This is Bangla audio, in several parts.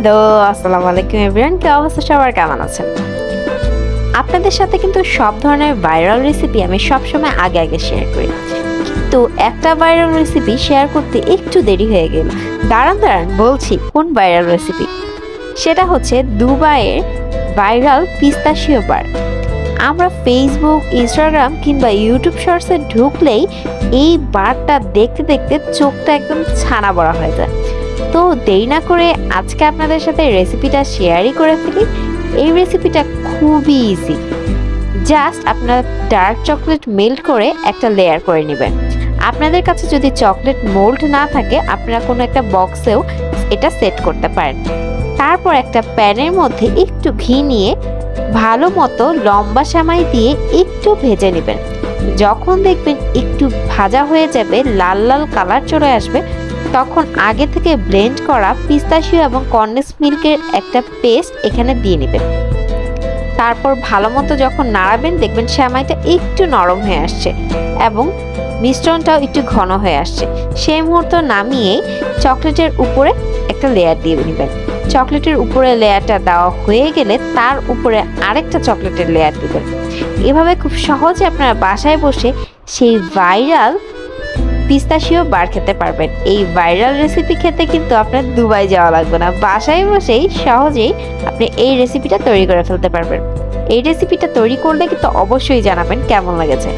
হ্যালো, আসসালামু আলাইকুম এভরিওয়ান। কি অবস্থা সবার, কেমন আছেন? আপনাদের সাথে কিন্তু সব ধরনের ভাইরাল রেসিপি আমি সবসময় আগে আগে শেয়ার করি, কিন্তু একটা ভাইরাল রেসিপি শেয়ার করতে একটু দেরি হয়ে গেল। দাঁড়ান দাঁড়ান, বলছি কোন ভাইরাল রেসিপি। সেটা হচ্ছে দুবাইয়ের ভাইরাল পিস্তাশিও বার। আমরা ফেসবুক, ইনস্টাগ্রাম কিংবা ইউটিউব শর্টসে ঢুকলেই এই বারটা দেখতে দেখতে চোখটা একদম ছানা বড়া হয়ে যায়। তো দেরি না করে আজকে আপনাদের সাথে রেসিপিটা শেয়ারই করে ফেলি। এই রেসিপিটা খুবই ইজি। জাস্ট আপনারা ডার্ক চকলেট মেল্ট করে একটা লেয়ার করে নেবেন। আপনাদের কাছে যদি চকলেট মোল্ড না থাকে, আপনারা কোনো একটা বক্সেও এটা সেট করতে পারেন। তারপর একটা প্যানের মধ্যে একটু ঘি নিয়ে ভালো মতো লম্বা সেমাই দিয়ে একটু ভেজে নেবেন। যখন দেখবেন একটু ভাজা হয়ে যাবে, লাল লাল কালার চলে আসবে, তখন আগে থেকে ব্লেন্ড করা পিস্তাশিও এবং কন্ডেন্স মিল্কের একটা পেস্ট এখানে দিয়ে নেবেন। তারপর ভালো মতো যখন নাড়াবেন, দেখবেন সেমাইটা একটু নরম হয়ে আসছে এবং মিশ্রণটাও একটু ঘন হয়ে আসছে। সেই মুহূর্তে নামিয়ে চকলেটের উপরে একটা লেয়ার দিয়ে নেবেন। চকলেটের উপরে লেয়ারটা দেওয়া হয়ে গেলে তার উপরে আরেকটা চকলেটের লেয়ার দিবেন। এভাবে খুব সহজে আপনারা বাসায় বসে সেই ভাইরাল পিস্তাশিও বার খেতে পারবেন। এই ভাইরাল রেসিপি খেতে কিন্তু আপনার দুবাই যাওয়া লাগবে না, বাসায় বসেই সহজেই আপনি এই রেসিপিটা তৈরি করে ফেলতে পারবেন। এই রেসিপিটা তৈরি করলে কিন্তু অবশ্যই জানাবেন কেমন লেগেছে।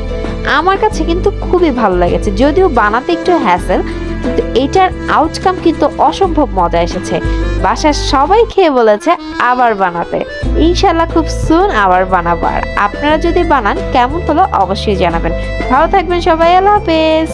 আমার কাছে কিন্তু খুবই ভালো লেগেছে, যদিও বানাতে একটু হ্যাসেল, কিন্তু এটার আউটকাম কিন্তু অসম্ভব মজা এসেছে। বাসার সবাই খেয়ে বলেছে আবার বানাতে। ইনশাল্লাহ খুব সুন আবার বানাবো। আর আপনারা যদি বানান কেমন হলো অবশ্যই জানাবেন। ভালো থাকবেন সবাই, আল্লাহ হাফেজ।